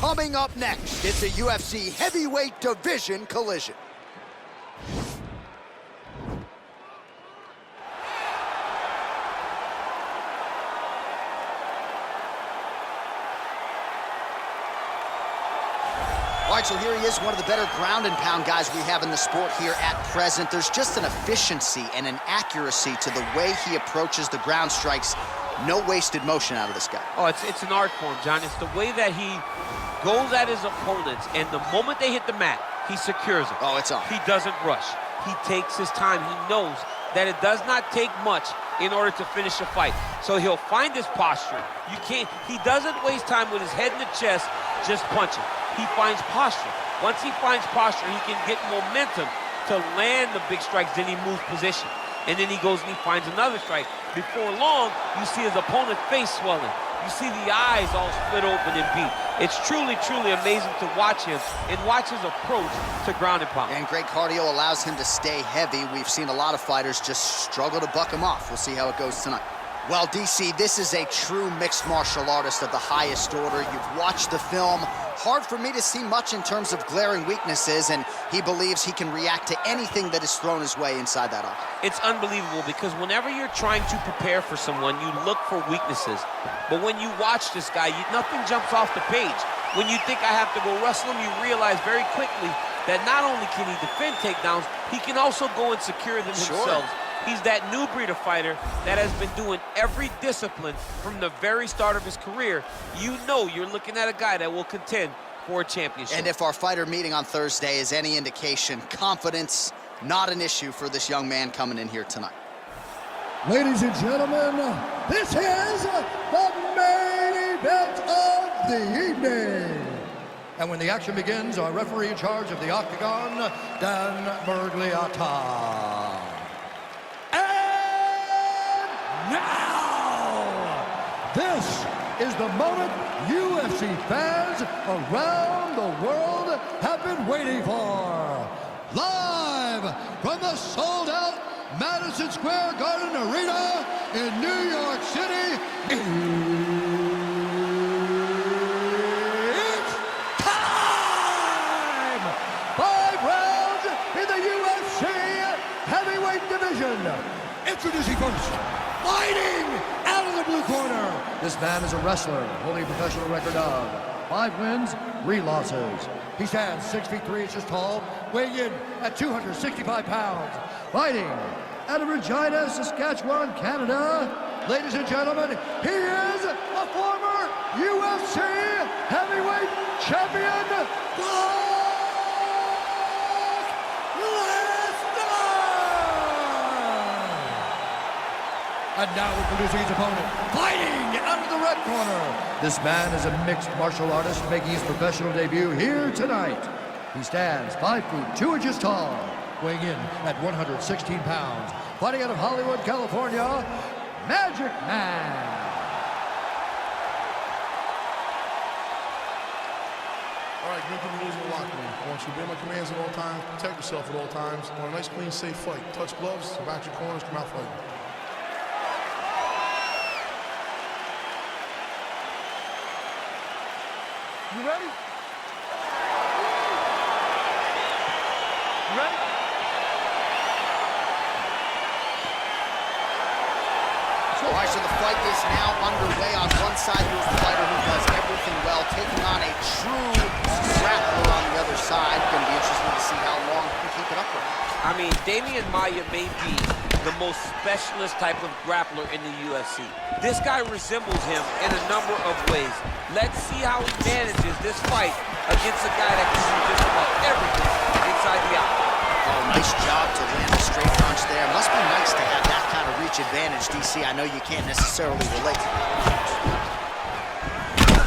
Coming up next, it's a UFC heavyweight division collision. All right, so here he is, one of the better ground and pound guys we have in the sport here at present. There's just an efficiency and an accuracy to the way he approaches the ground strikes. No wasted motion out of this guy. Oh, it's an art form, John. It's the way that he goes at his opponents, and the moment they hit the mat, he secures them. Oh, it's on. He doesn't rush. He takes his time. He knows that it does not take much in order to finish a fight. So he'll find his posture. He doesn't waste time with his head in the chest just punching. He finds posture. Once he finds posture, he can get momentum to land the big strikes, then he moves position. And then he goes and he finds another strike. Before long, you see his opponent's face swelling. You see the eyes all split open and beat. It's truly, truly amazing to watch him and watch his approach to ground and pound. And great cardio allows him to stay heavy. We've seen a lot of fighters just struggle to buck him off. We'll see how it goes tonight. Well, DC, this is a true mixed martial artist of the highest order. You've watched the film. Hard for me to see much in terms of glaring weaknesses, and he believes he can react to anything that is thrown his way inside that arm. It's unbelievable because whenever you're trying to prepare for someone, you look for weaknesses. But when you watch this guy, nothing jumps off the page. When you think I have to go wrestle him, you realize very quickly that not only can he defend takedowns, he can also go and secure them himself. He's that new breed of fighter that has been doing every discipline from the very start of his career. You know you're looking at a guy that will contend for a championship. And if our fighter meeting on Thursday is any indication, confidence, not an issue for this young man coming in here tonight. Ladies and gentlemen, this is the main event of the evening. And when the action begins, our referee in charge of the Octagon, Dan Bergliata. Now, this is the moment UFC fans around the world have been waiting for. Live from the sold-out Madison Square Garden Arena in New York City, it's time! 5 rounds in the UFC heavyweight division. Introducing first, fighting out of the blue corner. This man is a wrestler, holding a professional record of 5 wins, 3 losses. He stands 6 feet 3 inches tall, weighing in at 265 pounds. Fighting out of Regina, Saskatchewan, Canada. Ladies and gentlemen, he is a former UFC heavyweight champion, And now introducing his opponent, fighting out of the red corner. This man is a mixed martial artist making his professional debut here tonight. He stands 5 feet 2 inches tall, weighing in at 116 pounds. Fighting out of Hollywood, California, Magic Man. All right, good people losing the locker room. I want you to obey my commands at all times, protect yourself at all times. I want a nice, clean, safe fight. Touch gloves, back your corners, come out fighting. You ready? You ready? All right, so the fight is now underway. On one side, you have a fighter who does everything well, taking on a true grappler on the other side. Going to be interesting to see how long he can keep it up with. I mean, Damian Maia may be the most specialist type of grappler in the UFC. This guy resembles him in a number of ways. Let's see how he manages this fight against a guy that can do just about everything inside the octagon. Oh, nice job to land a straight punch there. Must be nice to have that kind of reach advantage, DC. I know you can't necessarily relate to that.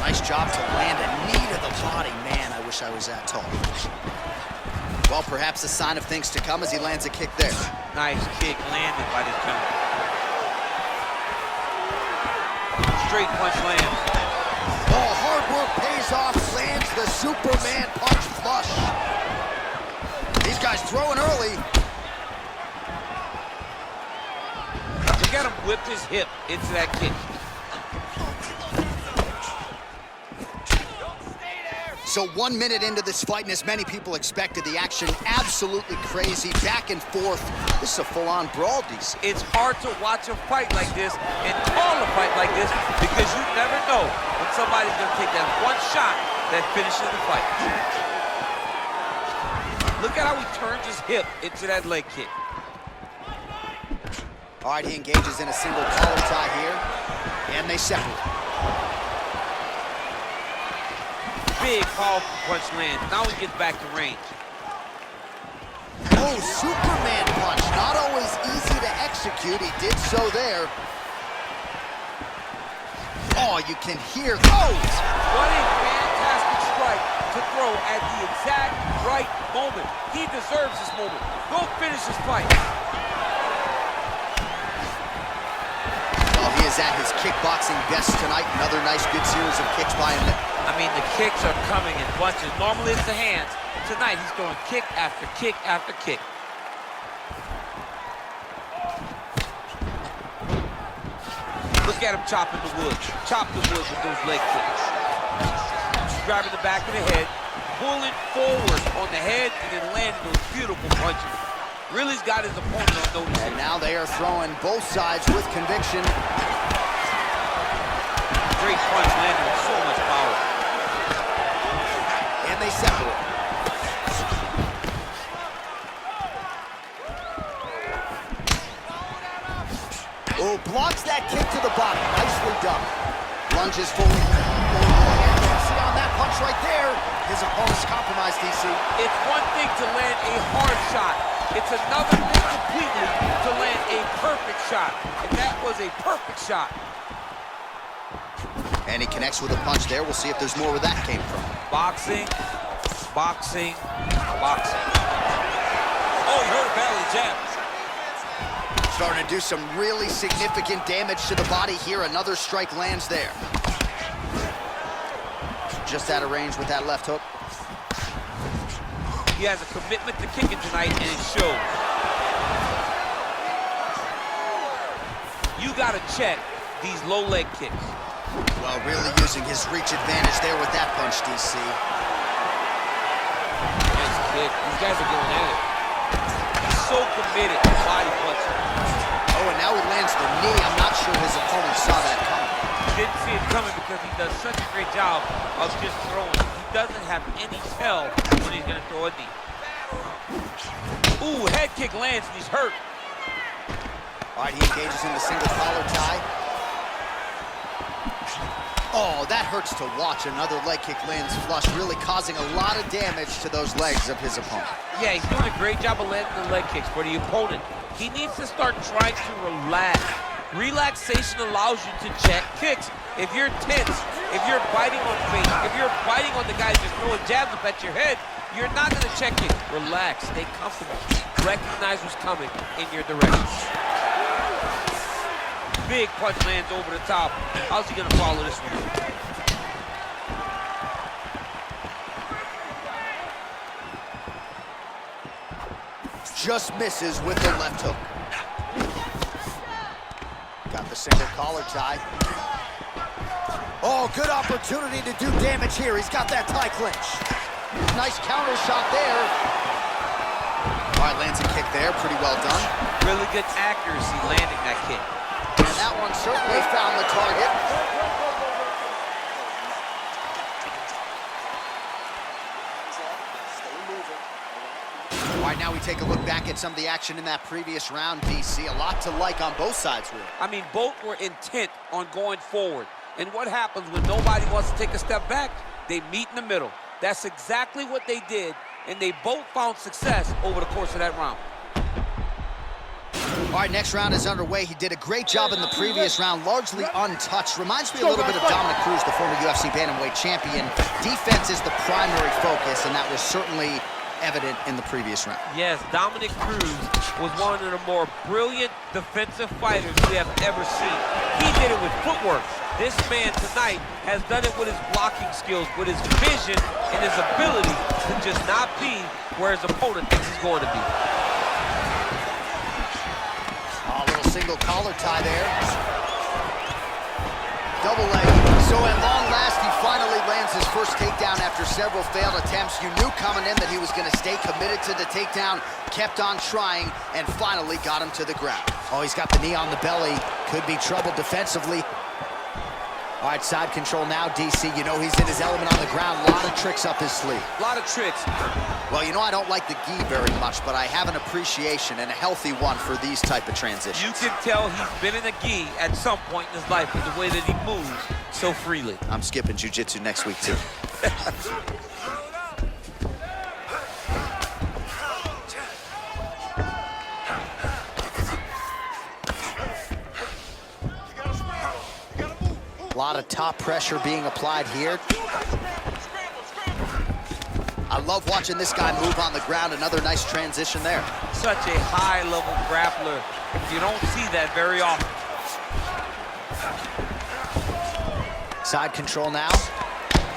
Nice job to land a knee to the body. Man, I wish I was that tall. Well, perhaps a sign of things to come as he lands a kick there. Nice kick landed by this gentleman. Straight punch lands. Oh, hard work pays off, lands the Superman punch flush. These guys throwing early. Look at him whip his hip into that kick. Don't stay there. So 1 minute into this fight, and as many people expected, the action absolutely crazy, back and forth. This is a full-on brawl, DC. It's hard to watch a fight like this and call a fight like this because you never know when somebody's going to take that one shot that finishes the fight. Look at how he turns his hip into that leg kick. All right, he engages in a single collar tie here, and they separate. Big, powerful punch lands. Now he gets back to range. Oh, Superman punch. Not always easy to execute. He did so there. Oh, you can hear those. What a fantastic strike to throw at the exact right moment. He deserves this moment. Go finish this fight. Well, he is at his kickboxing best tonight. Another nice, good series of kicks by him. I mean, the kicks are coming in bunches. Normally it's the hands. Tonight he's throwing kick after kick after kick. Look at him chopping the wood. Chop the wood with those leg kicks. Grabbing the back of the head, pulling forward on the head, and then landing those beautiful punches. Really's got his opponent on notice. And now they are throwing both sides with conviction. Great punch landing with so much power. And they separate. Oh, blocks that kick to the body. Nicely done. Lunges fully. See on that punch right there. His opponent's compromised, DC. It's one thing to land a hard shot. It's another thing completely to land a perfect shot. And that was a perfect shot. And he connects with a punch there. We'll see if there's more where that came from. Boxing, boxing, boxing. Oh, he heard a belly jab. Starting to do some really significant damage to the body here. Another strike lands there. Just out of range with that left hook. He has a commitment to kicking tonight, and it shows. You gotta check these low leg kicks. Well, really using his reach advantage there with that punch, DC. Nice kick. These guys are going at it. He's so committed to body punching. Oh, and now he lands the knee. I'm not sure his opponent saw that coming. Didn't see it coming because he does such a great job of just throwing. He doesn't have any tell when he's gonna throw a knee. Ooh, head kick lands and he's hurt. All right, he engages in the single collar tie. Oh, that hurts to watch. Another leg kick lands flush, really causing a lot of damage to those legs of his opponent. Yeah, he's doing a great job of landing the leg kicks for the opponent. He needs to start trying to relax. Relaxation allows you to check kicks. If you're tense, if you're biting on face, if you're biting on the guy just throwing jabs up at your head, you're not going to check it. Relax, stay comfortable. Recognize what's coming in your direction. Big punch lands over the top. How's he going to follow this one? Just misses with the left hook. Got the single collar tie. Oh, good opportunity to do damage here. He's got that tie clinch. Nice counter shot there. All right, lands a kick there. Pretty well done. Really good accuracy landing that kick. And that one certainly found the target. All right, now we take a look back at some of the action in that previous round, DC. A lot to like on both sides, really. I mean, both were intent on going forward. And what happens when nobody wants to take a step back? They meet in the middle. That's exactly what they did, and they both found success over the course of that round. All right, next round is underway. He did a great job in the previous round, largely untouched. Reminds me a little bit of Dominic Cruz, the former UFC Bantamweight champion. Defense is the primary focus, and that was certainly evident in the previous round. Yes, Dominic Cruz was one of the more brilliant defensive fighters we have ever seen. He did it with footwork. This man tonight has done it with his blocking skills, with his vision, and his ability to just not be where his opponent thinks he's going to be. A little single collar tie there. double leg. So at long last, he finally lands his first takedown after several failed attempts. You knew coming in that he was gonna stay committed to the takedown, kept on trying, and finally got him to the ground. Oh, he's got the knee on the belly. Could be trouble defensively. All right, side control now, DC. You know he's in his element on the ground. A lot of tricks up his sleeve. A lot of tricks. Well, you know I don't like the gi very much, but I have an appreciation and a healthy one for these type of transitions. You can tell he's been in a gi at some point in his life with the way that he moves so freely. I'm skipping jiu-jitsu next week, too. A lot of top pressure being applied here. I love watching this guy move on the ground. Another nice transition there. Such a high-level grappler. You don't see that very often. Side control now.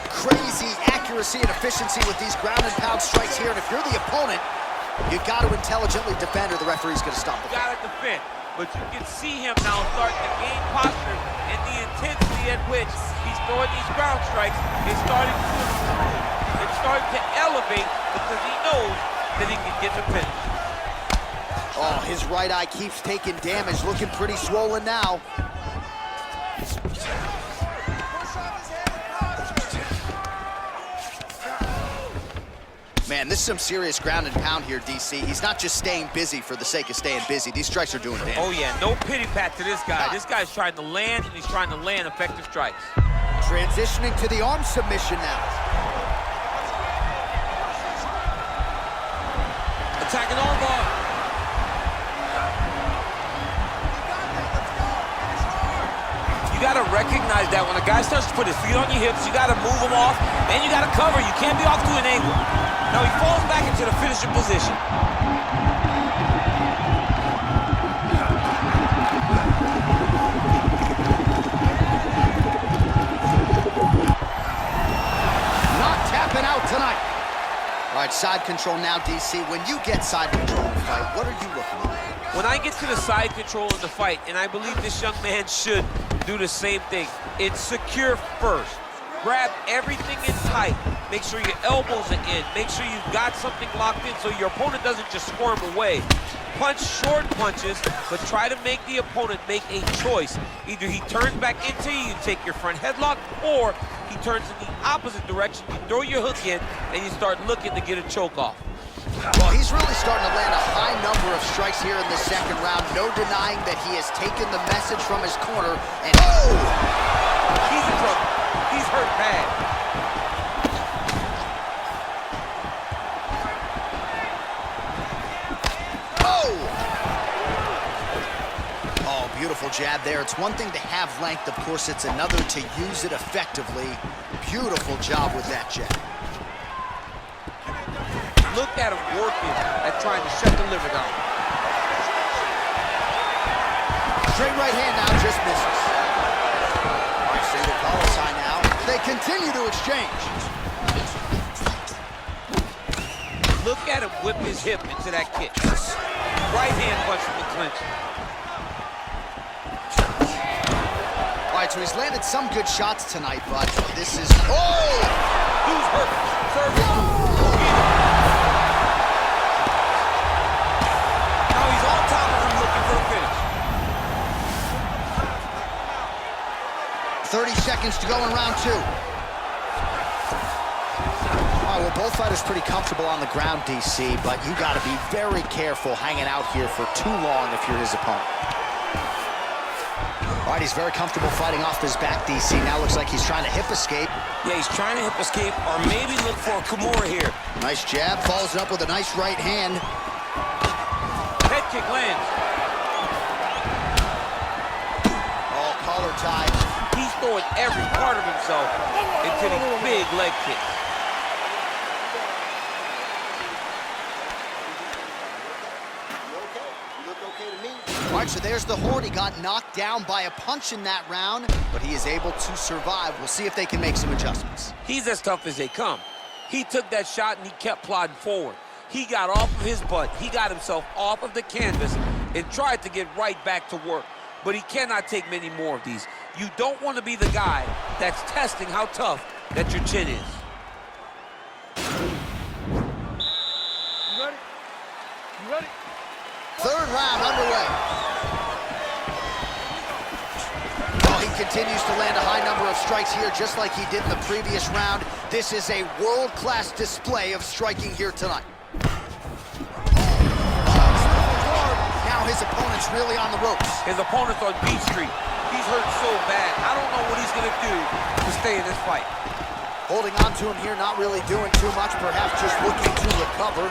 Crazy accuracy and efficiency with these ground and pound strikes here. And if you're the opponent, you got to intelligently defend or the referee's going to stop it. You got to defend. But you can see him now starting to gain posture, and the intensity at which he's throwing these ground strikes is starting to improve. It's starting to elevate because he knows that he can get the finish. Oh, his right eye keeps taking damage, looking pretty swollen now. Man, this is some serious ground and pound here, DC. He's not just staying busy for the sake of staying busy. These strikes are doing damage. Oh, yeah, no pity pat to this guy. This guy's trying to land, and he's trying to land effective strikes. Transitioning to the arm submission now. Attacking arm bar. You got to recognize that when a guy starts to put his feet on your hips, you got to move him off, and you got to cover. You can't be off to an angle. Now he falls back into the finishing position. Not tapping out tonight. All right, side control now, DC. When you get side control in the fight, what are you looking at? When I get to the side control in the fight, and I believe this young man should do the same thing, it's secure first. Grab everything in tight. Make sure your elbows are in. Make sure you've got something locked in so your opponent doesn't just squirm away. Punch short punches, but try to make the opponent make a choice. Either he turns back into you, you take your front headlock, or he turns in the opposite direction, you throw your hook in, and you start looking to get a choke off. Well, he's really starting to land a high number of strikes here in the second round. No denying that he has taken the message from his corner, and oh! He's in trouble. He's hurt bad. Oh, beautiful jab there. It's one thing to have length, of course, it's another to use it effectively. Beautiful job with that jab. Look at him working at trying to shut the liver down. Straight right hand now, just misses. All right, single collar sign now. They continue to exchange. Look at him whip his hip into that kick. Right hand punch from the clinch. All right, so he's landed some good shots tonight, but this is... Oh! Who's hurt? Service. Now he's on top of him looking for a finish. 30 seconds to go in round two. All right, well, both fighters pretty comfortable on the ground, DC, but you got to be very careful hanging out here for too long if you're his opponent. All right, he's very comfortable fighting off his back, DC. Now looks like he's trying to hip escape. Yeah, he's trying to hip escape or maybe look for a Kimura here. Nice jab, follows it up with a nice right hand. Head kick lands. Oh, collar tie. He's throwing every part of himself into these big leg kicks. All right, so there's the Horde. He got knocked down by a punch in that round, but he is able to survive. We'll see if they can make some adjustments. He's as tough as they come. He took that shot and he kept plodding forward. He got off of his butt. He got himself off of the canvas and tried to get right back to work. But he cannot take many more of these. You don't want to be the guy that's testing how tough that your chin is. You ready? You ready? Third round underway. Oh, he continues to land a high number of strikes here, just like he did in the previous round. This is a world-class display of striking here tonight. Now his opponent's really on the ropes. His opponent's on Beach Street. He's hurt so bad. I don't know what he's going to do to stay in this fight. Holding on to him here, not really doing too much, perhaps just looking to recover.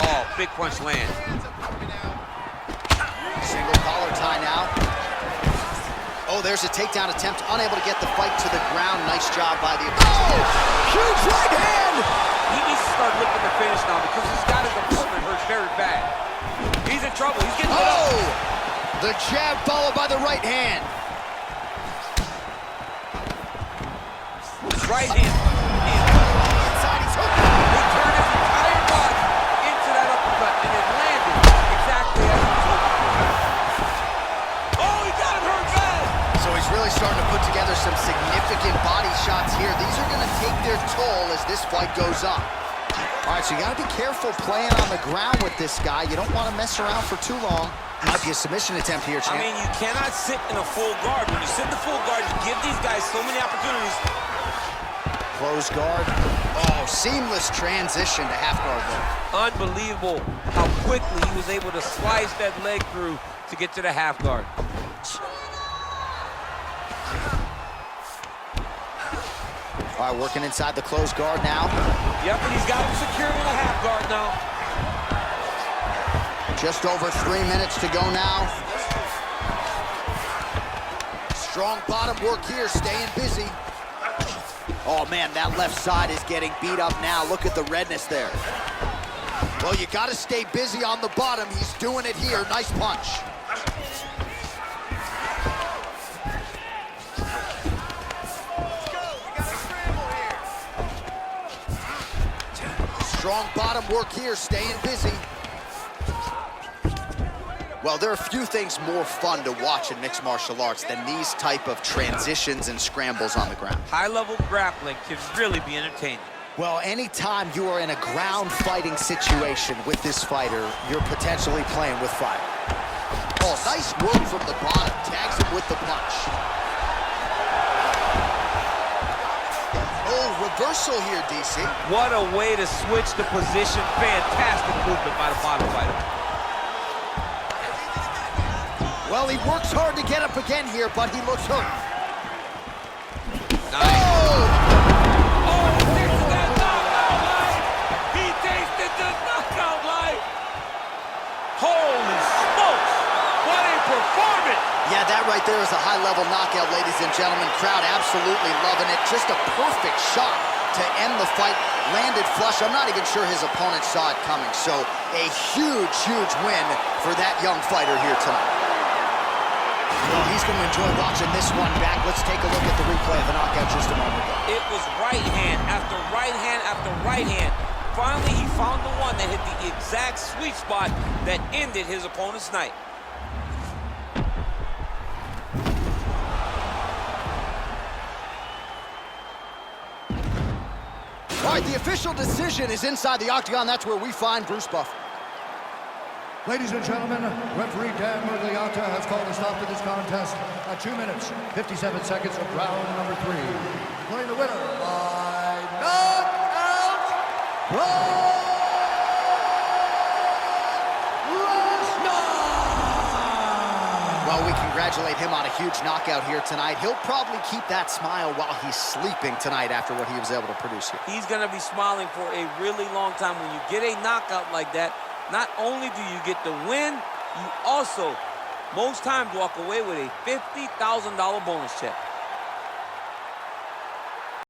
Oh, big punch lands. Single collar tie now. Oh, there's a takedown attempt, unable to get the fight to the ground. Nice job by the opponent. Oh, huge right hand! He needs to start looking to finish now because he's got his opponent hurt very bad. He's in trouble. He's getting lit up. The jab followed by the right hand. Right hand. Inside, he's hooked. He turned his entire body into that uppercut, and it landed exactly as he was hoping. Oh, he got him hurt bad. So he's really starting to put together some significant body shots here. These are going to take their toll as this fight goes on. All right, so you got to be careful playing on the ground with this guy. You don't want to mess around for too long. Might be a submission attempt here, champ. I mean, you cannot sit in a full guard. When you sit in the full guard, you give these guys so many opportunities. Close guard. Oh, seamless transition to half guard there. Unbelievable how quickly he was able to slice that leg through to get to the half guard. All right, working inside the closed guard now. Yep, and he's got him secured in a half guard now. Just over 3 minutes to go now. Strong bottom work here, staying busy. Oh man, that left side is getting beat up now. Look at the redness there. Well, you gotta stay busy on the bottom. He's doing it here. Nice punch. Strong bottom work here, staying busy. Well, there are a few things more fun to watch in mixed martial arts than these type of transitions and scrambles on the ground. High-level grappling can really be entertaining. Well, anytime you are in a ground fighting situation with this fighter, you're potentially playing with fire. Oh, nice work from the bottom. Tags him with the punch. Oh, reversal here, DC. What a way to switch the position. Fantastic movement by the bottom fighter. Well, he works hard to get up again here, but he looks hurt. Nice. Oh, tasted that knockout light. He tasted the knockout light. Holy smokes. What a performance. Yeah, that right there is a high-level knockout, ladies and gentlemen. Crowd absolutely loving it. Just a perfect shot to end the fight. Landed flush. I'm not even sure his opponent saw it coming. So a huge, huge win for that young fighter here tonight. Well, he's going to enjoy watching this one back. Let's take a look at the replay of the knockout just a moment ago. It was right hand after right hand after right hand. Finally, he found the one that hit the exact sweet spot that ended his opponent's night. All right, the official decision is inside the octagon. That's where we find Bruce Buffer. Ladies and gentlemen, referee Dan Murgliata has called a stop to this contest at 2 minutes, 57 seconds of round number 3. Declaring the winner by knockout, Brock Lesnar! Well, we congratulate him on a huge knockout here tonight. He'll probably keep that smile while he's sleeping tonight after what he was able to produce here. He's going to be smiling for a really long time. When you get a knockout like that, not only do you get the win, you also, most times, walk away with a $50,000 bonus check.